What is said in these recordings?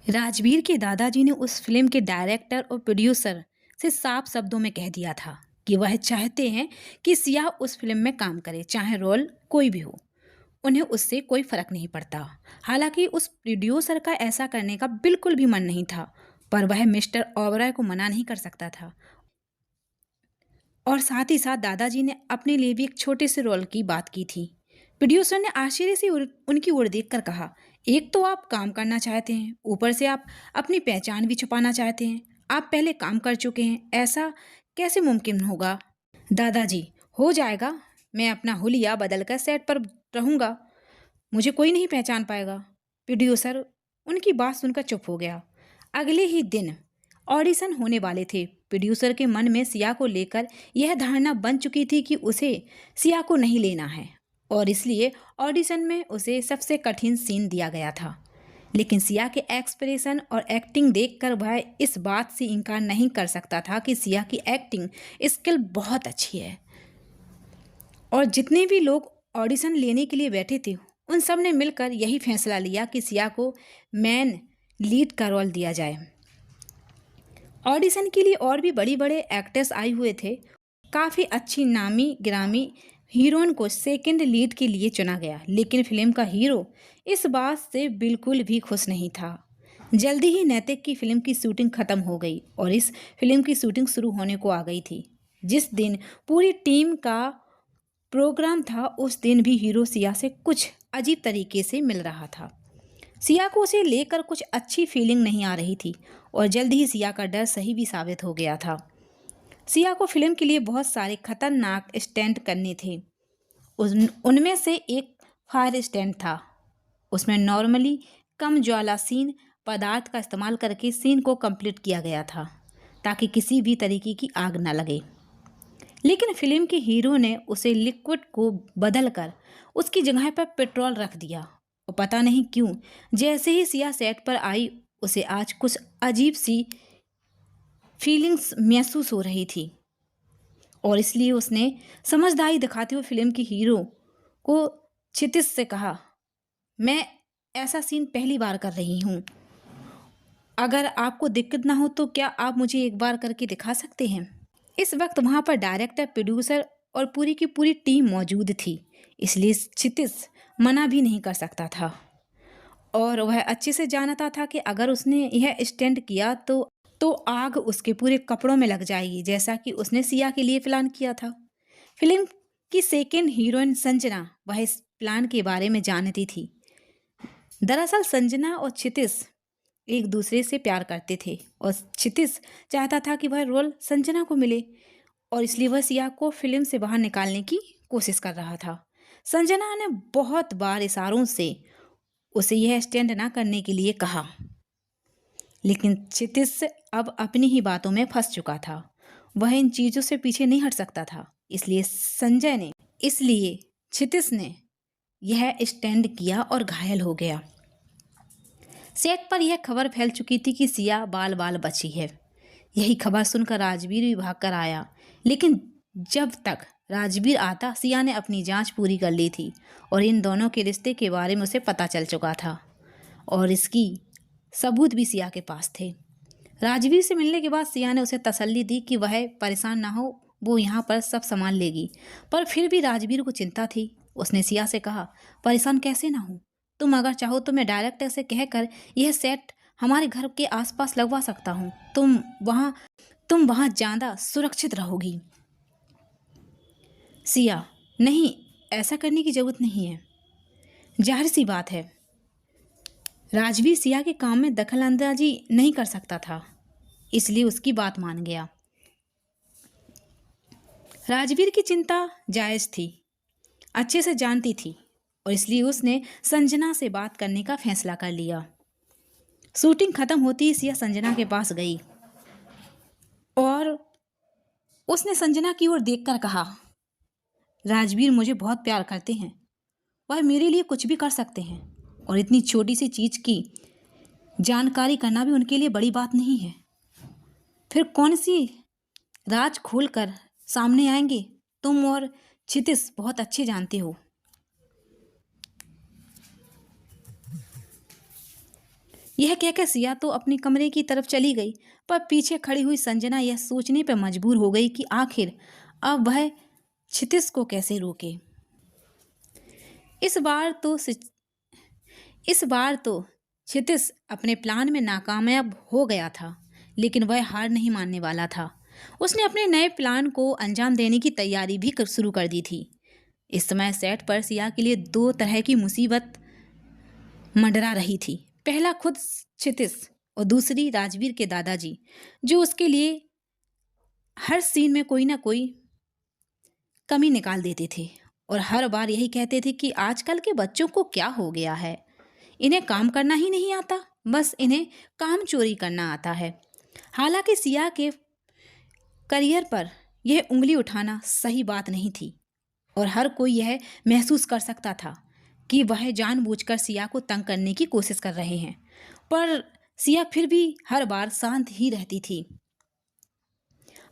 राजवीर के दादाजी ने उस फिल्म के डायरेक्टर और प्रोड्यूसर से साफ शब्दों में कह दिया था कि वह चाहते हैं कि सिया उस फिल्म में काम करे, चाहे रोल कोई भी हो। उन्हें उससे कोई फर्क नहीं पड़ता। हालांकि उस प्रोड्यूसर का ऐसा करने का बिल्कुल भी मन नहीं था, पर वह मिस्टर ओबराय को मना नहीं कर सकता था। और साथ ही साथ दादाजी ने अपने लिए भी एक छोटे से रोल की बात की थी। प्रोड्यूसर ने आश्चर्य से उनकी ओर देखकर कहा, एक तो आप काम करना चाहते हैं, ऊपर से आप अपनी पहचान भी छुपाना चाहते हैं। आप पहले काम कर चुके हैं, ऐसा कैसे मुमकिन होगा? दादाजी, हो जाएगा। मैं अपना हुलिया बदल कर सेट पर रहूंगा, मुझे कोई नहीं पहचान पाएगा। प्रोड्यूसर उनकी बात सुनकर चुप हो गया। अगले ही दिन ऑडिशन होने वाले थे। प्रोड्यूसर के मन में सिया को लेकर यह धारणा बन चुकी थी कि उसे सिया को नहीं लेना है, और इसलिए ऑडिशन में उसे सबसे कठिन सीन दिया गया था। लेकिन सिया के एक्सप्रेशन और एक्टिंग देखकर वह इस बात से इनकार नहीं कर सकता था कि सिया की एक्टिंग स्किल बहुत अच्छी है। और जितने भी लोग ऑडिशन लेने के लिए बैठे थे, उन सब ने मिलकर यही फैसला लिया कि सिया को मेन लीड का रोल दिया जाए। ऑडिशन के लिए और भी बड़ी बड़े एक्टर्स आए हुए थे। काफ़ी अच्छी नामी गिरामी हीरोइन को सेकंड लीड के लिए चुना गया, लेकिन फिल्म का हीरो इस बात से बिल्कुल भी खुश नहीं था। जल्दी ही नैतिक की फिल्म की शूटिंग खत्म हो गई और इस फिल्म की शूटिंग शुरू होने को आ गई थी। जिस दिन पूरी टीम का प्रोग्राम था, उस दिन भी हीरो सिया से कुछ अजीब तरीके से मिल रहा था। सिया को उसे लेकर कुछ अच्छी फीलिंग नहीं आ रही थी, और जल्द ही सिया का डर सही भी साबित हो गया था। सिया को फिल्म के लिए बहुत सारे खतरनाक स्टंट करने थे। उनमें से एक फायर स्टंट था। उसमें नॉर्मली कम ज्वालासीन पदार्थ का इस्तेमाल करके सीन को कंप्लीट किया गया था, ताकि किसी भी तरीके की आग न लगे। लेकिन फिल्म के हीरो ने उसे लिक्विड को बदलकर उसकी जगह पर पेट्रोल रख दिया, और पता नहीं क्यों जैसे ही सिया सेट पर आई, उसे आज कुछ अजीब सी फीलिंग्स महसूस हो रही थी। और इसलिए उसने समझदारी दिखाते हुए फिल्म के हीरो को क्षितिज से कहा, मैं ऐसा सीन पहली बार कर रही हूँ, अगर आपको दिक्कत ना हो तो क्या आप मुझे एक बार करके दिखा सकते हैं? इस वक्त वहाँ पर डायरेक्टर, प्रोड्यूसर और पूरी की पूरी टीम मौजूद थी, इसलिए क्षितिज मना भी नहीं कर सकता था। और वह अच्छे से जानता था कि अगर उसने यह स्टंट किया तो आग उसके पूरे कपड़ों में लग जाएगी, जैसा कि उसने सिया के लिए प्लान किया था। फिल्म की सेकेंड हीरोइन संजना वह इस प्लान के बारे में जानती थी। दरअसल संजना और क्षितिज एक दूसरे से प्यार करते थे, और क्षितिज चाहता था कि वह रोल संजना को मिले, और इसलिए वह सिया को फिल्म से बाहर निकालने की कोशिश कर रहा था। संजना ने बहुत बार इशारों से उसे यह स्टैंड ना करने के लिए कहा, लेकिन क्षितिज अब अपनी ही बातों में फंस चुका था। वह इन चीज़ों से पीछे नहीं हट सकता था, इसलिए क्षितिज ने यह स्टैंड किया और घायल हो गया। सेट पर यह खबर फैल चुकी थी कि सिया बाल बाल बची है। यही खबर सुनकर राजवीर भी भागकर आया, लेकिन जब तक राजवीर आता, सिया ने अपनी जांच पूरी कर ली थी और इन दोनों के रिश्ते के बारे में उसे पता चल चुका था, और इसकी सबूत भी सिया के पास थे। राजवीर से मिलने के बाद सिया ने उसे तसल्ली दी कि वह परेशान ना हो, वो यहाँ पर सब सामान लेगी। पर फिर भी राजवीर को चिंता थी। उसने सिया से कहा, परेशान कैसे ना हो, तुम अगर चाहो तो मैं डायरेक्टर से कहकर यह सेट हमारे घर के आसपास लगवा सकता हूँ। तुम वहाँ ज़्यादा सुरक्षित रहोगी। सिया, नहीं, ऐसा करने की ज़रूरत नहीं है। जाहिर सी बात है, राजवीर सिया के काम में दखल अंदाजी नहीं कर सकता था, इसलिए उसकी बात मान गया। राजवीर की चिंता जायज़ थी, अच्छे से जानती थी, और इसलिए उसने संजना से बात करने का फैसला कर लिया। शूटिंग खत्म होती ही सिया संजना के पास गई और उसने संजना की ओर देखकर कहा, राजवीर मुझे बहुत प्यार करते हैं, वह मेरे लिए कुछ भी कर सकते हैं, और इतनी छोटी सी चीज़ की जानकारी करना भी उनके लिए बड़ी बात नहीं है। फिर कौन सी राज खोलकर सामने आएंगे, तुम और क्षितिज बहुत अच्छे जानते हो। यह कहकर सिया तो अपने कमरे की तरफ चली गई, पर पीछे खड़ी हुई संजना यह सोचने पर मजबूर हो गई कि आखिर अब वह क्षितिज को कैसे रोके। इस बार तो इस बार तो क्षितिज अपने प्लान में नाकामयाब हो गया था, लेकिन वह हार नहीं मानने वाला था। उसने अपने नए प्लान को अंजाम देने की तैयारी भी शुरू कर दी थी। इस समय सेट पर सिया के लिए दो तरह की मुसीबत मंडरा रही थी। पहला खुद क्षितिज और दूसरी राजवीर के दादाजी, जो उसके लिए हर सीन में कोई ना कोई कमी निकाल देते थे और हर बार यही कहते थे कि आजकल के बच्चों को क्या हो गया है, इन्हें काम करना ही नहीं आता, बस इन्हें काम चोरी करना आता है। हालांकि सिया के करियर पर यह उंगली उठाना सही बात नहीं थी और हर कोई यह महसूस कर सकता था कि वह जानबूझकर सिया को तंग करने की कोशिश कर रहे हैं, पर सिया फिर भी हर बार शांत ही रहती थी।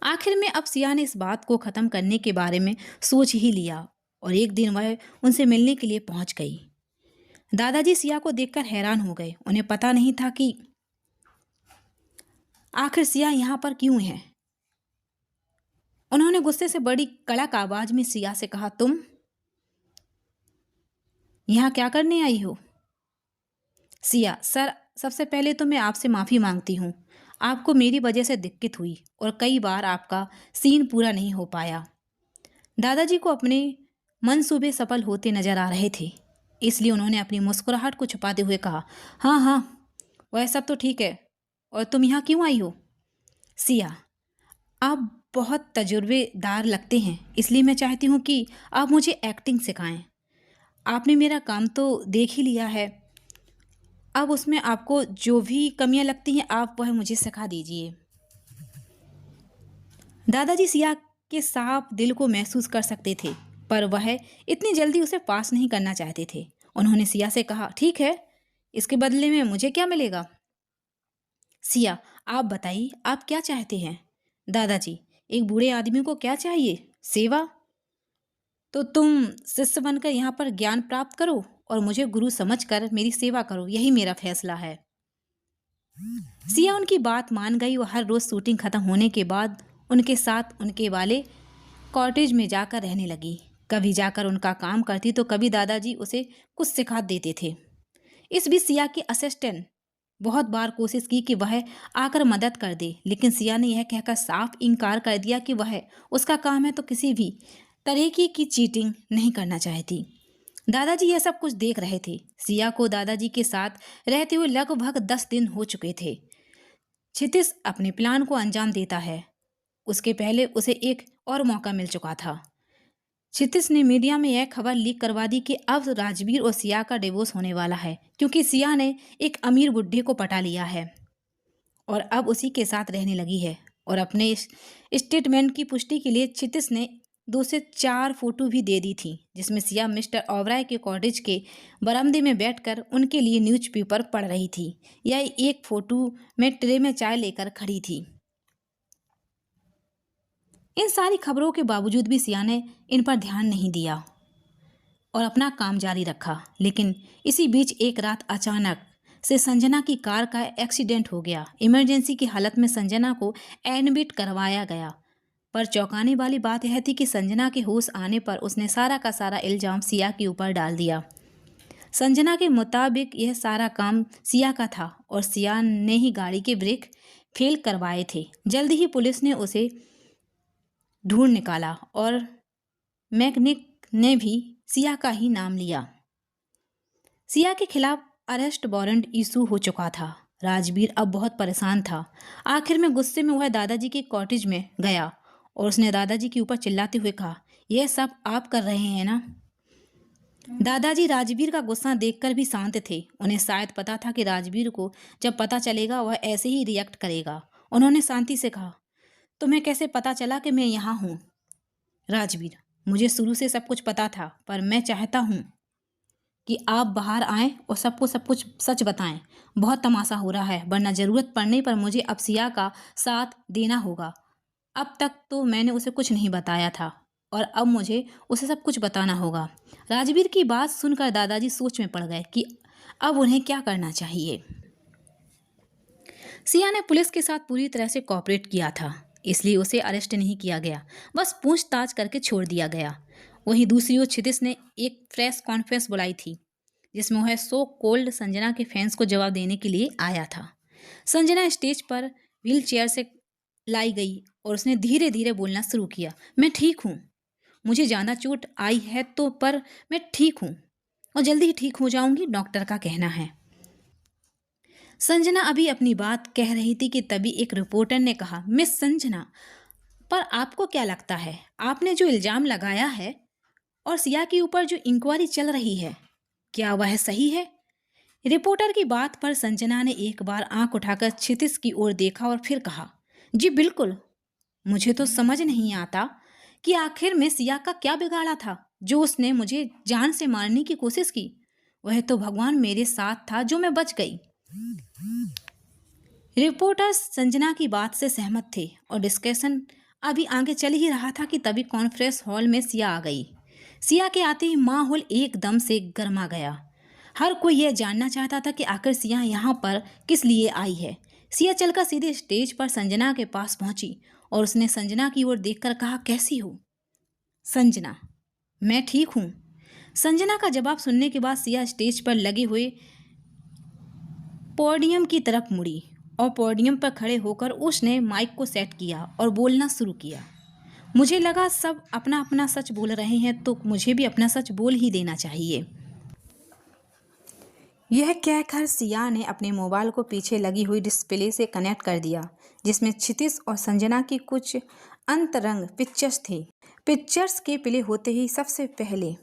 आखिर में अब सिया ने इस बात को ख़त्म करने के बारे में सोच ही लिया और एक दिन वह उनसे मिलने के लिए पहुंच गई। दादाजी सिया को देखकर हैरान हो गए। उन्हें पता नहीं था कि आखिर सिया यहाँ पर क्यों है। उन्होंने गुस्से से बड़ी कड़क आवाज में सिया से कहा, तुम यहाँ क्या करने आई हो? सिया, सर, सबसे पहले तो मैं आपसे माफ़ी मांगती हूँ। आपको मेरी वजह से दिक्कत हुई और कई बार आपका सीन पूरा नहीं हो पाया। दादाजी को अपने मंसूबे सफल होते नजर आ रहे थे, इसलिए उन्होंने अपनी मुस्कुराहट को छुपाते हुए कहा, हाँ हाँ, वह सब तो ठीक है, और तुम यहाँ क्यों आई हो? सिया, आप बहुत तजुर्बेदार लगते हैं, इसलिए मैं चाहती हूँ कि आप मुझे एक्टिंग सिखाएं। आपने मेरा काम तो देख ही लिया है, अब उसमें आपको जो भी कमियां लगती हैं आप वह मुझे सिखा दीजिए। दादाजी सिया के साफ दिल को महसूस कर सकते थे, पर वह इतनी जल्दी उसे पास नहीं करना चाहते थे। उन्होंने सिया से कहा, ठीक है, इसके बदले में मुझे क्या मिलेगा? सिया, आप बताइए, आप क्या चाहते हैं? दादाजी, एक बूढ़े आदमी को क्या चाहिए? सेवा। तो तुम शिष्य बनकर यहाँ पर ज्ञान प्राप्त करो और मुझे गुरु समझकर मेरी सेवा करो, यही मेरा फैसला है। सिया उनकी बात मान गई और हर रोज शूटिंग खत्म होने के बाद उनके साथ उनके वाले कॉटेज में जाकर रहने लगी। कभी जाकर उनका काम करती तो कभी दादाजी उसे कुछ सिखा देते थे। इस बीच सिया की असिस्टेंट बहुत बार कोशिश की कि वह आकर मदद कर दे, लेकिन सिया ने यह कहकर साफ इनकार कर दिया कि वह उसका काम है तो किसी भी तरह की चीटिंग नहीं करना चाहती। दादाजी यह सब कुछ देख रहे थे। सिया को दादाजी के साथ रहते हुए लगभग 10 दिन हो चुके थे। क्षितिज अपने प्लान को अंजाम देता है, उसके पहले उसे एक और मौका मिल चुका था। क्षितिज ने मीडिया में यह खबर लीक करवा दी कि अब राजवीर और सिया का डिवोर्स होने वाला है, क्योंकि सिया ने एक अमीर बुड्ढे को पटा लिया है और अब उसी के साथ रहने लगी है। और अपने स्टेटमेंट की पुष्टि के लिए क्षितिज ने 2 से 4 फोटो भी दे दी थी, जिसमें सिया मिस्टर ओबराय के कॉटेज के बरामदे में बैठकर उनके लिए न्यूज़पेपर पढ़ रही थी। यह एक फोटो में ट्रे में चाय लेकर खड़ी थी। इन सारी खबरों के बावजूद भी सिया ने इन पर ध्यान नहीं दिया और अपना काम जारी रखा। लेकिन इसी बीच एक रात अचानक से संजना की कार का एक्सीडेंट हो गया। इमरजेंसी की हालत में संजना को एडमिट करवाया गया, पर चौंकाने वाली बात यह थी कि संजना के होश आने पर उसने सारा का सारा इल्जाम सिया के ऊपर डाल दिया। संजना के मुताबिक यह सारा काम सिया का था और सिया ने ही गाड़ी के ब्रेक फेल करवाए थे। जल्द ही पुलिस ने उसे ढूंढ निकाला और मैकेनिक ने भी सिया का ही नाम लिया। सिया के खिलाफ अरेस्ट वारंट इशू हो चुका था। राजवीर अब बहुत परेशान था। आखिर में गुस्से में वह दादाजी के कॉटेज में गया और उसने दादाजी के ऊपर चिल्लाते हुए कहा, यह सब आप कर रहे हैं ना? दादाजी राजवीर का गुस्सा देखकर भी शांत थे। उन्हें शायद पता था कि राजवीर को जब पता चलेगा वह ऐसे ही रिएक्ट करेगा। उन्होंने शांति से कहा, तुम्हें कैसे पता चला कि मैं यहाँ हूँ? राजवीर, मुझे शुरू से सब कुछ पता था, पर मैं चाहता हूँ कि आप बाहर आएं और सबको सब कुछ सच बताएं। बहुत तमाशा हो रहा है, वरना ज़रूरत पड़ने पर मुझे अब सिया का साथ देना होगा। अब तक तो मैंने उसे कुछ नहीं बताया था और अब मुझे उसे सब कुछ बताना होगा। राजवीर की बात सुनकर दादाजी सोच में पड़ गए कि अब उन्हें क्या करना चाहिए। सिया ने पुलिस के साथ पूरी तरह से कोऑपरेट किया था, इसलिए उसे अरेस्ट नहीं किया गया, बस पूछताछ करके छोड़ दिया गया। वहीं दूसरी ओर क्षितिज ने एक प्रेस कॉन्फ्रेंस बुलाई थी, जिसमें वह सो कोल्ड संजना के फैंस को जवाब देने के लिए आया था। संजना स्टेज पर व्हील चेयर से लाई गई और उसने धीरे धीरे बोलना शुरू किया। मैं ठीक हूँ, मुझे ज़्यादा चोट आई है तो, पर मैं ठीक हूँ और जल्दी ही ठीक हो जाऊंगी, डॉक्टर का कहना है। संजना अभी अपनी बात कह रही थी कि तभी एक रिपोर्टर ने कहा, मिस संजना, पर आपको क्या लगता है, आपने जो इल्ज़ाम लगाया है और सिया के ऊपर जो इंक्वायरी चल रही है, क्या वह सही है? रिपोर्टर की बात पर संजना ने एक बार आंख उठाकर क्षितिज की ओर देखा और फिर कहा, जी बिल्कुल, मुझे तो समझ नहीं आता कि आखिर में सिया का क्या बिगाड़ा था जो उसने मुझे जान से मारने की कोशिश की। वह तो भगवान मेरे साथ था जो मैं बच गई। रिपोर्टर्स संजना की बात से सहमत थे और डिस्कशन अभी आगे चल ही रहा था कि तभी कॉन्फ्रेंस हॉल में सिया आ गई। सिया के आते ही माहौल एकदम से गर्मा गया। हर कोई यह जानना चाहता था कि आखिर सिया यहाँ पर किस लिए आई है। सिया चलकर सीधे स्टेज पर संजना के पास पहुंची और उसने संजना की ओर देखकर कहा, कैसी हो? संजना, मैं ठीक हूँ। संजना का जवाब सुनने के बाद सिया स्टेज पर लगे हुए पोडियम की तरफ मुड़ी और पोडियम पर खड़े होकर उसने माइक को सेट किया और बोलना शुरू किया। मुझे लगा सब अपना अपना सच बोल रहे हैं तो मुझे भी अपना सच बोल ही देना चाहिए। यह कहकर सिया ने अपने मोबाइल को पीछे लगी हुई डिस्प्ले से कनेक्ट कर दिया, जिसमें क्षितिज और संजना की कुछ अंतरंग पिक्चर्स थी। पिक्चर्स के प्ले होते ही सबसे पहले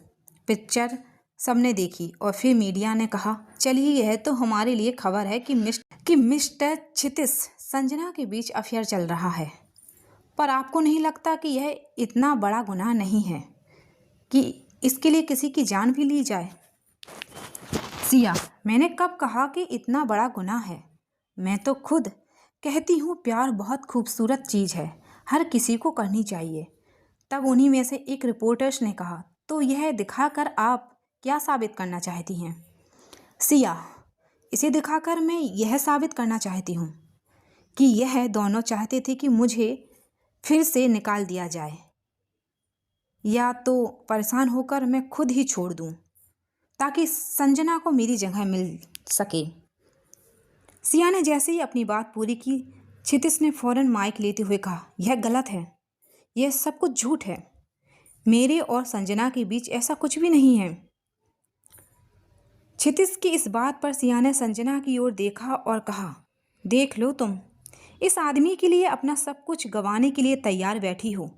पिक्चर सबने देखी और फिर मीडिया ने कहा, चलिए यह तो हमारे लिए खबर है कि मिस्टर क्षितिज संजना के बीच अफेयर चल रहा है। पर आपको नहीं लगता कि यह इतना बड़ा गुनाह नहीं है कि इसके लिए किसी की जान भी ली जाए? सिया, मैंने कब कहा कि इतना बड़ा गुनाह है? मैं तो खुद कहती हूँ प्यार बहुत खूबसूरत चीज़ है, हर किसी को करनी चाहिए। तब उन्हीं में से एक रिपोर्टर्स ने कहा, तो यह दिखाकर आप क्या साबित करना चाहती हैं? सिया, इसे दिखाकर मैं यह साबित करना चाहती हूँ कि यह दोनों चाहते थे कि मुझे फिर से निकाल दिया जाए, या तो परेशान होकर मैं खुद ही छोड़ दूँ ताकि संजना को मेरी जगह मिल सके। सिया ने जैसे ही अपनी बात पूरी की, क्षितिज ने फौरन माइक लेते हुए कहा, यह गलत है, यह सब कुछ झूठ है। मेरे और संजना के बीच ऐसा कुछ भी नहीं है। क्षितिज की इस बात पर सिया ने संजना की ओर देखा और कहा, देख लो तुम इस आदमी के लिए अपना सब कुछ गंवाने के लिए तैयार बैठी हो,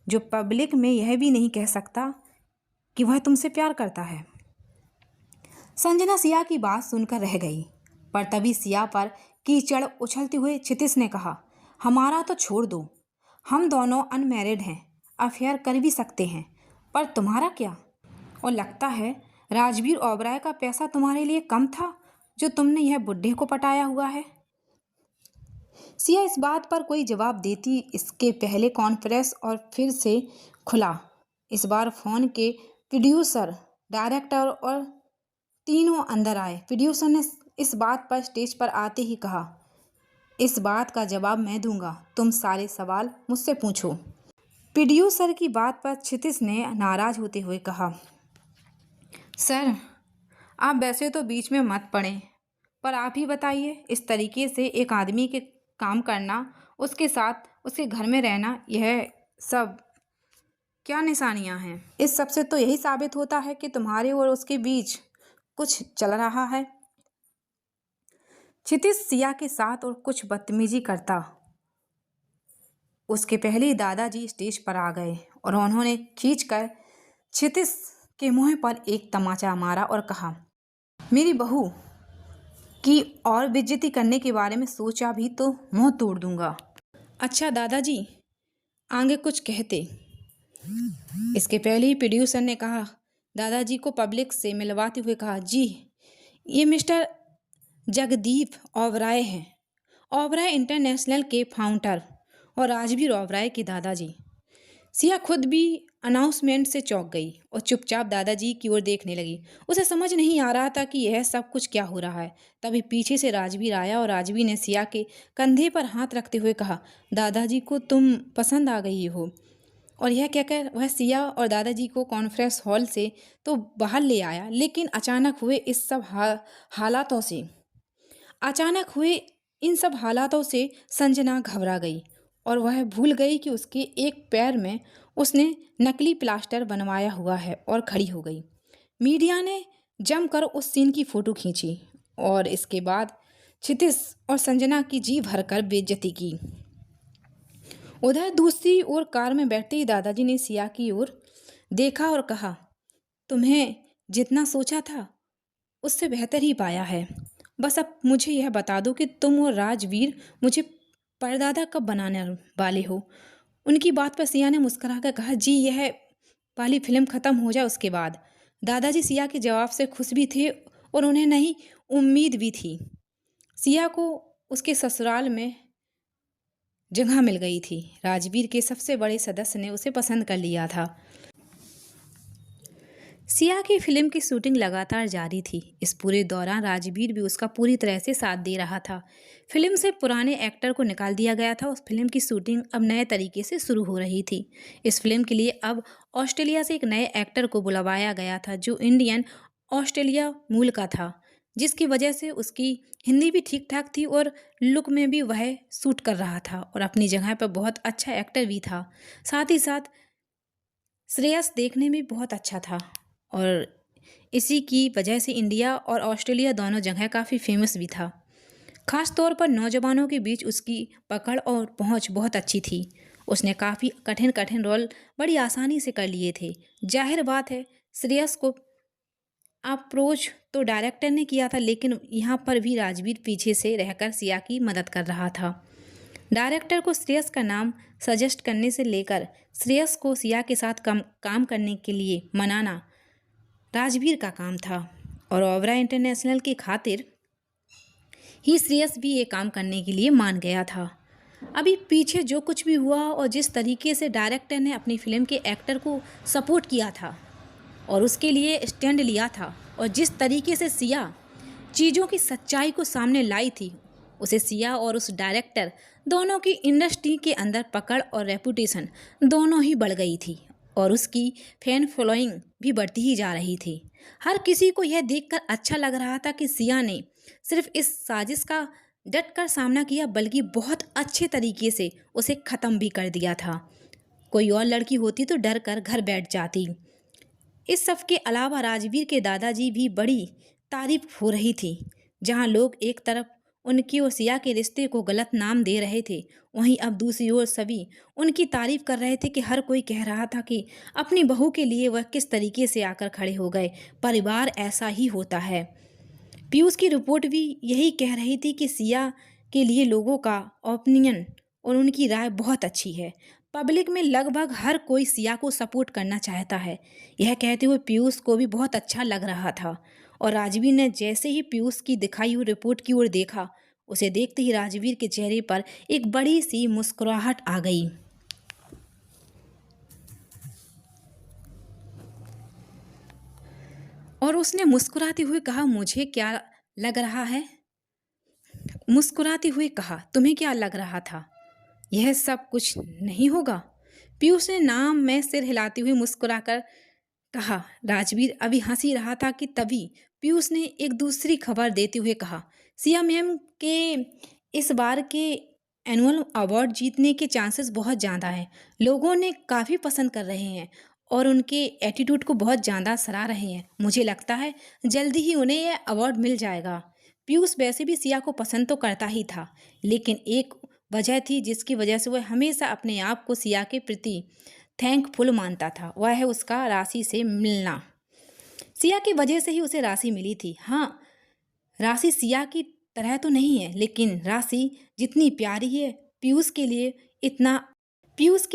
जो पब्लिक में यह भी नहीं कह सकता कि वह तुमसे प्यार करता है। संजना सिया की बात सुनकर रह गई, पर तभी सिया पर कीचड़ उछलते हुए क्षितिज ने कहा, हमारा तो छोड़ दो, हम दोनों अनमैरिड हैं, अफेयर कर भी सकते हैं, पर तुम्हारा क्या? और लगता है राजवीर ओबराय का पैसा तुम्हारे लिए कम था जो तुमने यह बुड्ढे को पटाया हुआ है। सिया इस बात पर कोई जवाब देती इसके पहले कॉन्फ्रेंस और फिर से खुला। इस बार फोन के प्रोड्यूसर, डायरेक्टर और तीनों अंदर आए। प्रोड्यूसर ने इस बात पर स्टेज पर आते ही कहा, इस बात का जवाब मैं दूंगा, तुम सारे सवाल मुझसे पूछो। प्रोड्यूसर की बात पर क्षितिज ने नाराज होते हुए कहा, सर आप वैसे तो बीच में मत पड़ें, पर आप ही बताइए, इस तरीके से एक आदमी के काम करना, उसके साथ उसके घर में रहना, यह सब क्या निशानियां हैं? इस सब से तो यही साबित होता है कि तुम्हारे और उसके बीच कुछ चल रहा है। क्षितिज सिया के साथ और कुछ बदतमीजी करता उसके पहले ही दादाजी स्टेज पर आ गए और उन्होंने खींचकर क्षितिज के मुंह पर एक तमाचा मारा और कहा, मेरी बहू की और बेइज्जती करने के बारे में सोचा भी तो मुंह तोड़ दूंगा। अच्छा दादाजी, आगे कुछ कहते। इसके पहले ही प्रोड्यूसर ने कहा, दादाजी को पब्लिक से मिलवाते हुए कहा, जी ये मिस्टर जगदीप ओबराय हैं, ओबराय इंटरनेशनल के फाउंडर और राजवीर ओबराय के दादाजी। सिया खुद भी अनाउंसमेंट से चौंक गई और चुपचाप दादाजी की ओर देखने लगी। उसे समझ नहीं आ रहा था कि यह सब कुछ क्या हो रहा है। तभी पीछे से राजवीर आया और राजवीर ने सिया के कंधे पर हाथ रखते हुए कहा, दादाजी को तुम पसंद आ गई हो। और यह कहकर वह सिया और दादाजी को कॉन्फ्रेंस हॉल से तो बाहर ले आया, लेकिन अचानक हुए इन सब हालातों से संजना घबरा गई और वह भूल गई कि उसके एक पैर में उसने नकली प्लास्टर बनवाया हुआ है और खड़ी हो गई। मीडिया ने जमकर उस सीन की फोटो खींची और इसके बाद क्षितिज और संजना की जी भरकर बेइज्जती की। उधर दूसरी ओर कार में बैठते ही दादाजी ने सिया की ओर देखा और कहा, तुम्हें जितना सोचा था उससे बेहतर ही पाया है। बस अब मुझे यह बता दो कि तुम और राजवीर मुझे परदादा कब बनाने वाले हो। उनकी बात पर सिया ने मुस्कुराकर कहा, जी यह वाली फिल्म ख़त्म हो जाए उसके बाद। दादाजी सिया के जवाब से खुश भी थे और उन्हें नई उम्मीद भी थी। सिया को उसके ससुराल में जगह मिल गई थी। राजवीर के सबसे बड़े सदस्य ने उसे पसंद कर लिया था। सिया की फिल्म की शूटिंग लगातार जारी थी। इस पूरे दौरान राजवीर भी उसका पूरी तरह से साथ दे रहा था। फिल्म से पुराने एक्टर को निकाल दिया गया था। उस फिल्म की शूटिंग अब नए तरीके से शुरू हो रही थी। इस फिल्म के लिए अब ऑस्ट्रेलिया से एक नए एक्टर को बुलवाया गया था जो इंडियन ऑस्ट्रेलिया मूल का था, जिसकी वजह से उसकी हिंदी भी ठीक ठाक थी और लुक में भी वह सूट कर रहा था और अपनी जगह पर बहुत अच्छा एक्टर भी था। साथ ही साथ श्रेयस देखने में बहुत अच्छा था और इसी की वजह से इंडिया और ऑस्ट्रेलिया दोनों जगह काफ़ी फेमस भी था। ख़ास तौर पर नौजवानों के बीच उसकी पकड़ और पहुंच बहुत अच्छी थी। उसने काफ़ी कठिन कठिन रोल बड़ी आसानी से कर लिए थे। जाहिर बात है श्रेयस को अप्रोच तो डायरेक्टर ने किया था, लेकिन यहाँ पर भी राजवीर पीछे से रहकर सिया की मदद कर रहा था। डायरेक्टर को श्रेयस का नाम सजेस्ट करने से लेकर श्रेयस को सिया के साथ काम करने के लिए मनाना राजवीर का काम था और ओबराय इंटरनेशनल की खातिर ही श्रेयस भी ये काम करने के लिए मान गया था। अभी पीछे जो कुछ भी हुआ और जिस तरीके से डायरेक्टर ने अपनी फिल्म के एक्टर को सपोर्ट किया था और उसके लिए स्टैंड लिया था और जिस तरीके से सिया चीज़ों की सच्चाई को सामने लाई थी, उसे सिया और उस डायरेक्टर दोनों की इंडस्ट्री के अंदर पकड़ और रेपुटेशन दोनों ही बढ़ गई थी और उसकी फैन फॉलोइंग भी बढ़ती ही जा रही थी। हर किसी को यह देखकर अच्छा लग रहा था कि सिया ने सिर्फ इस साजिश का डट कर सामना किया, बल्कि बहुत अच्छे तरीके से उसे ख़त्म भी कर दिया था। कोई और लड़की होती तो डर कर घर बैठ जाती। इस सब के अलावा राजवीर के दादाजी भी बड़ी तारीफ हो रही थी। जहां लोग एक तरफ उनकी और सिया के रिश्ते को गलत नाम दे रहे थे, वहीं अब दूसरी ओर सभी उनकी तारीफ कर रहे थे कि हर कोई कह रहा था कि अपनी बहू के लिए वह किस तरीके से आकर खड़े हो गए। परिवार ऐसा ही होता है। पीयूष की रिपोर्ट भी यही कह रही थी कि सिया के लिए लोगों का ओपिनियन और उनकी राय बहुत अच्छी है। पब्लिक में लगभग हर कोई सिया को सपोर्ट करना चाहता है। यह कहते हुए पीयूष को भी बहुत अच्छा लग रहा था और राजवीर ने जैसे ही पीयूष की दिखाई हुई रिपोर्ट की ओर देखा, उसे देखते ही राजवीर के चेहरे पर एक बड़ी सी मुस्कुराहट आ गई और उसने मुस्कुराते हुए कहा, मुझे क्या लग रहा है? मुस्कुराते हुए कहा, तुम्हें क्या लग रहा था? यह सब कुछ नहीं होगा। पीयूष ने नाम में सिर हिलाते हुए मुस्कुराकर कहा। राजवीर अभी हंसी रहा था कि तभी पीयूष ने एक दूसरी खबर देते हुए कहा, सिया मैम के इस बार के एनुअल अवार्ड जीतने के चांसेस बहुत ज़्यादा हैं। लोगों ने काफ़ी पसंद कर रहे हैं और उनके एटीट्यूड को बहुत ज़्यादा सराह रहे हैं। मुझे लगता है जल्दी ही उन्हें यह अवार्ड मिल जाएगा। पीयूष वैसे भी सिया को पसंद तो करता ही था, लेकिन एक वजह थी जिसकी वजह से वह हमेशा अपने आप को सिया के प्रति थैंकफुल मानता था। वह है उसका राशि से मिलना। सिया की वजह से ही उसे राशि मिली थी। हाँ, राशि सिया की तरह तो नहीं है, लेकिन राशि जितनी प्यारी है पीयूष के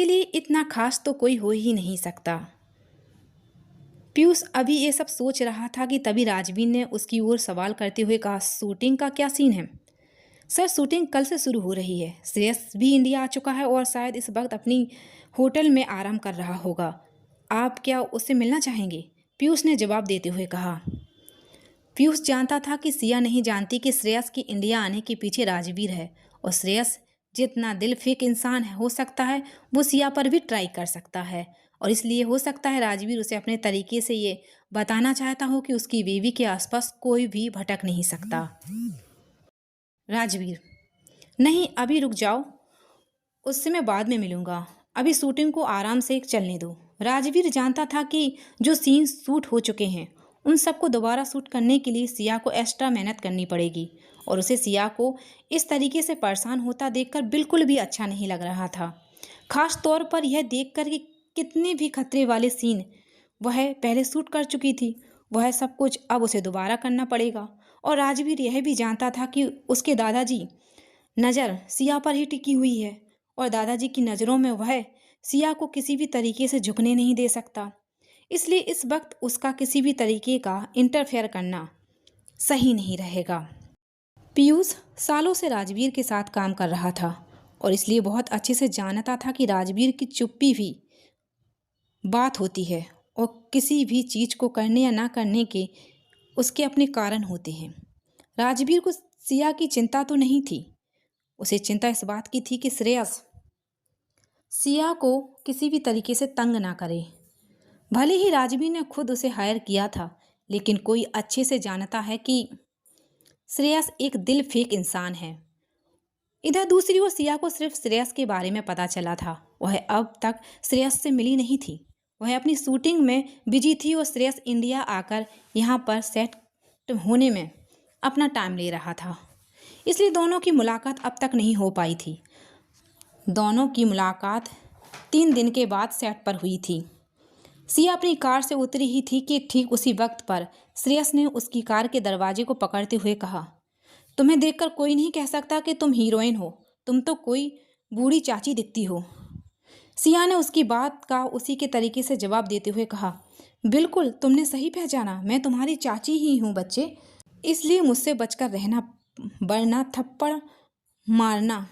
लिए इतना खास तो कोई हो ही नहीं सकता। पीयूष अभी ये सब सोच रहा था कि तभी राजवीर ने उसकी ओर सवाल करते हुए कहा, शूटिंग का क्या सीन है? सर, शूटिंग कल से शुरू हो रही है। श्रेयस भी इंडिया आ चुका है और शायद इस वक्त अपनी होटल में आराम कर रहा होगा। आप क्या उससे मिलना चाहेंगे? पीयूष ने जवाब देते हुए कहा। पीयूष जानता था कि सिया नहीं जानती कि श्रेयस की इंडिया आने के पीछे राजवीर है, और श्रेयस जितना दिल फेंक इंसान हो सकता है वो सिया पर भी ट्राई कर सकता है। और इसलिए हो सकता है राजवीर उसे अपने तरीके से ये बताना चाहता हो कि उसकी बीवी के आसपास कोई भी भटक नहीं सकता। राजवीर, नहीं अभी रुक जाओ, उससे मैं बाद में मिलूंगा, अभी शूटिंग को आराम से चलने दो। राजवीर जानता था कि जो सीन शूट हो चुके हैं उन सबको दोबारा शूट करने के लिए सिया को एक्स्ट्रा मेहनत करनी पड़ेगी, और उसे सिया को इस तरीके से परेशान होता देखकर बिल्कुल भी अच्छा नहीं लग रहा था। खास तौर पर यह देखकर कि कितने भी खतरे वाले सीन वह पहले शूट कर चुकी थी, वह सब कुछ अब उसे दोबारा करना पड़ेगा। और राजवीर यह भी जानता था कि उसके दादाजी नज़र सिया पर ही टिकी हुई है, और दादाजी की नज़रों में वह सिया को किसी भी तरीके से झुकने नहीं दे सकता। इसलिए इस वक्त उसका किसी भी तरीके का इंटरफेयर करना सही नहीं रहेगा। पीयूष सालों से राजवीर के साथ काम कर रहा था, और इसलिए बहुत अच्छे से जानता था कि राजवीर की चुप्पी भी बात होती है, और किसी भी चीज़ को करने या ना करने के उसके अपने कारण होते हैं। राजवीर को सिया की चिंता तो नहीं थी, उसे चिंता इस बात की थी कि श्रेयस सिया को किसी भी तरीके से तंग ना करे। भले ही राजवीर ने खुद उसे हायर किया था, लेकिन कोई अच्छे से जानता है कि श्रेयस एक दिल फेंक इंसान है। इधर दूसरी ओर सिया को सिर्फ श्रेयस के बारे में पता चला था। वह अब तक श्रेयस से मिली नहीं थी, वह अपनी शूटिंग में बिजी थी, और श्रेयस इंडिया आकर यहाँ पर सेट होने में अपना टाइम ले रहा था। इसलिए दोनों की मुलाकात अब तक नहीं हो पाई थी। दोनों की मुलाकात 3 दिन के बाद सेट पर हुई थी। सिया अपनी कार से उतरी ही थी कि ठीक उसी वक्त पर श्रेयस ने उसकी कार के दरवाजे को पकड़ते हुए कहा, तुम्हें देखकर कोई नहीं कह सकता कि तुम हीरोइन हो, तुम तो कोई बूढ़ी चाची दिखती हो। सिया ने उसकी बात का उसी के तरीके से जवाब देते हुए कहा, बिल्कुल तुमने सही पहचाना, मैं तुम्हारी चाची ही हूँ बच्चे, इसलिए मुझसे बचकर रहना, वरना थप्पड़ मारना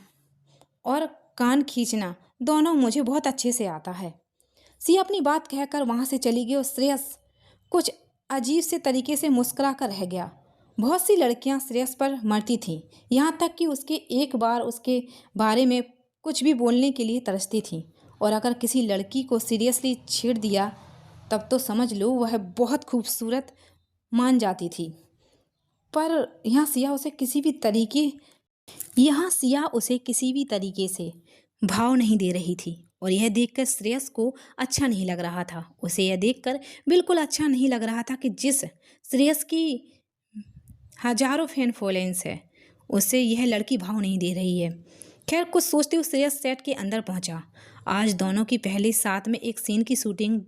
और कान खींचना दोनों मुझे बहुत अच्छे से आता है। सिया अपनी बात कहकर वहाँ से चली गई, और श्रेयस कुछ अजीब से तरीके से मुस्कुरा कर रह गया। बहुत सी लड़कियाँ श्रेयस पर मरती थीं, यहाँ तक कि उसके एक बार उसके बारे में कुछ भी बोलने के लिए तरसती थीं, और अगर किसी लड़की को सीरियसली छेड़ दिया तब तो समझ लो वह बहुत खूबसूरत मान जाती थी। पर यहाँ सिया उसे किसी भी तरीके से भाव नहीं दे रही थी, और यह देखकर श्रेयस को अच्छा नहीं लग रहा था। उसे यह देखकर बिल्कुल अच्छा नहीं लग रहा था कि जिस श्रेयस की हजारों फैन फॉलोइंग्स है उसे यह लड़की भाव नहीं दे रही है। खैर कुछ सोचते हुए श्रेयस सेट के अंदर पहुंचा। आज दोनों की पहले साथ में एक सीन की शूटिंग।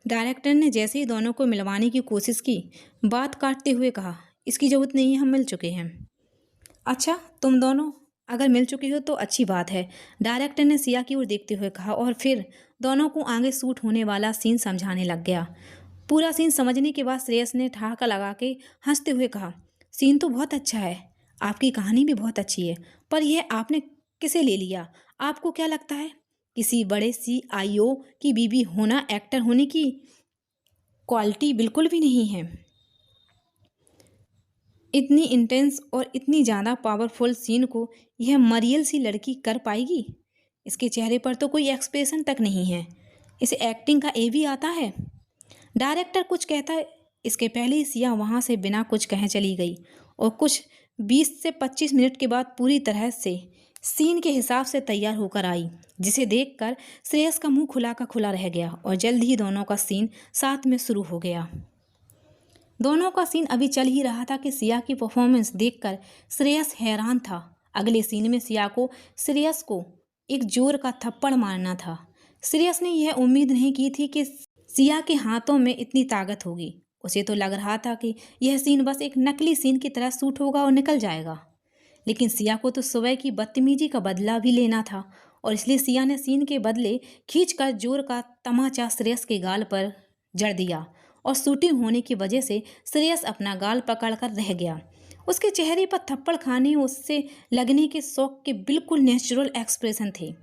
डायरेक्टर ने जैसे ही दोनों को मिलवाने की कोशिश की, बात काटते हुए कहा, इसकी ज़रूरत नहीं है, हम मिल चुके हैं। अच्छा, तुम दोनों अगर मिल चुकी हो तो अच्छी बात है, डायरेक्टर ने सिया की ओर देखते हुए कहा, और फिर दोनों को आगे शूट होने वाला सीन समझाने लग गया। पूरा सीन समझने के बाद श्रेयस ने ठहाका लगा के हंसते हुए कहा, सीन तो बहुत अच्छा है, आपकी कहानी भी बहुत अच्छी है, पर यह आपने किसे ले लिया? आपको क्या लगता है किसी बड़े CIO की बीवी होना एक्टर होने की क्वालिटी बिल्कुल भी नहीं है। इतनी इंटेंस और इतनी ज़्यादा पावरफुल सीन को यह मरियल सी लड़की कर पाएगी? इसके चेहरे पर तो कोई एक्सप्रेशन तक नहीं है, इसे एक्टिंग का ए भी आता है? डायरेक्टर कुछ कहता है इसके पहले ही सिया वहाँ से बिना कुछ कहे चली गई, और कुछ 20 से 25 मिनट के बाद पूरी तरह से सीन के हिसाब से तैयार होकर आई, जिसे देखकर श्रेयस का मुंह खुला का खुला रह गया, और जल्द ही दोनों का सीन साथ में शुरू हो गया। दोनों का सीन अभी चल ही रहा था कि सिया की परफॉर्मेंस देखकर श्रेयस हैरान था। अगले सीन में सिया को श्रेयस को एक जोर का थप्पड़ मारना था। श्रेयस ने यह उम्मीद नहीं की थी कि सिया के हाथों में इतनी ताकत होगी। उसे तो लग रहा था कि यह सीन बस एक नकली सीन की तरह शूट होगा और निकल जाएगा, लेकिन सिया को तो सुबह की बदतमीजी का बदला भी लेना था, और इसलिए सिया ने सीन के बदले खींचकर जोर का तमाचा श्रेयस के गाल पर जड़ दिया, और शूटिंग होने की वजह से श्रेयस अपना गाल पकड़कर रह गया। उसके चेहरे पर थप्पड़ खाने उससे लगने के शौक के बिल्कुल नेचुरल एक्सप्रेशन थे,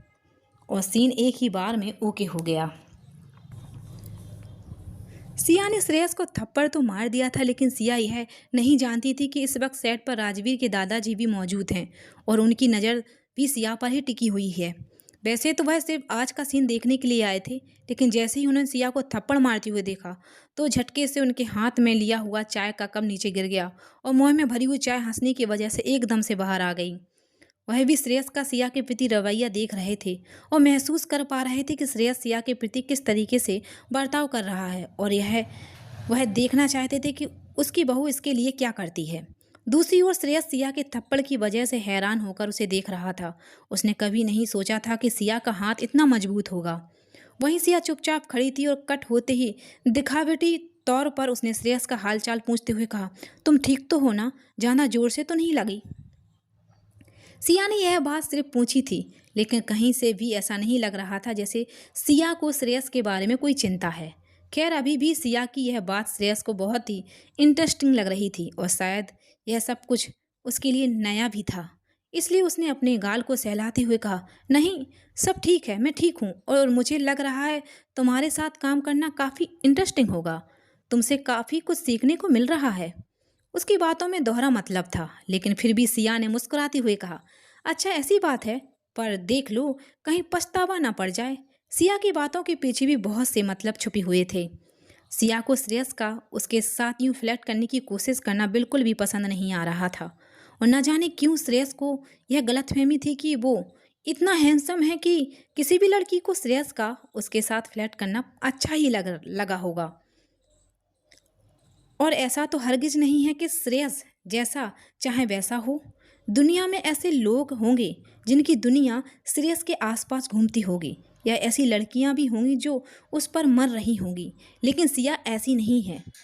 और सीन एक ही बार में ओके हो गया। सिया ने श्रेयस को थप्पड़ तो मार दिया था, लेकिन सिया यह नहीं जानती थी कि इस वक्त सेट पर राजवीर के दादाजी भी मौजूद हैं और उनकी नज़र भी सिया पर ही टिकी हुई है। वैसे तो वह सिर्फ आज का सीन देखने के लिए आए थे, लेकिन जैसे ही उन्होंने सिया को थप्पड़ मारते हुए देखा तो झटके से उनके हाथ में लिया हुआ चाय का कप नीचे गिर गया और मुंह में भरी हुई चाय हंसने की वजह से एकदम से बाहर आ गई। वह भी श्रेयस का सिया के प्रति रवैया देख रहे थे और महसूस कर पा रहे थे कि श्रेयस सिया के प्रति किस तरीके से बर्ताव कर रहा है, और यह वह देखना चाहते थे कि उसकी बहू इसके लिए क्या करती है। दूसरी ओर श्रेयस सिया के थप्पड़ की वजह से हैरान होकर उसे देख रहा था। उसने कभी नहीं सोचा था कि सिया का हाथ इतना मजबूत होगा। वहीं सिया चुपचाप खड़ी थी और कट होते ही दिखावटी तौर पर उसने श्रेयस का हालचाल पूछते हुए कहा, तुम ठीक तो हो ना? ज़्यादा जोर से तो नहीं लगी? सिया ने यह बात सिर्फ पूछी थी, लेकिन कहीं से भी ऐसा नहीं लग रहा था जैसे सिया को श्रेयस के बारे में कोई चिंता है। खैर, अभी भी सिया की यह बात श्रेयस को बहुत ही इंटरेस्टिंग लग रही थी और शायद यह सब कुछ उसके लिए नया भी था। इसलिए उसने अपने गाल को सहलाते हुए कहा, नहीं, सब ठीक है, मैं ठीक हूँ और मुझे लग रहा है तुम्हारे साथ काम करना काफ़ी इंटरेस्टिंग होगा। तुमसे काफ़ी कुछ सीखने को मिल रहा है। उसकी बातों में दोहरा मतलब था, लेकिन फिर भी सिया ने मुस्कुराते हुए कहा, अच्छा ऐसी बात है, पर देख लो कहीं पछतावा ना पड़ जाए। सिया की बातों के पीछे भी बहुत से मतलब छुपे हुए थे। सिया को श्रेयस का उसके साथ यूं फ्लर्ट करने की कोशिश करना बिल्कुल भी पसंद नहीं आ रहा था, और न जाने क्यों श्रेयस को यह गलतफहमी थी कि वो इतना हैंडसम है कि किसी भी लड़की को श्रेयस का उसके साथ फ्लर्ट करना अच्छा ही लगा होगा। और ऐसा तो हरगिज नहीं है कि श्रेयस जैसा चाहे वैसा हो। दुनिया में ऐसे लोग होंगे जिनकी दुनिया श्रेयस के आसपास घूमती होगी, या ऐसी लड़कियां भी होंगी जो उस पर मर रही होंगी, लेकिन सिया ऐसी नहीं है।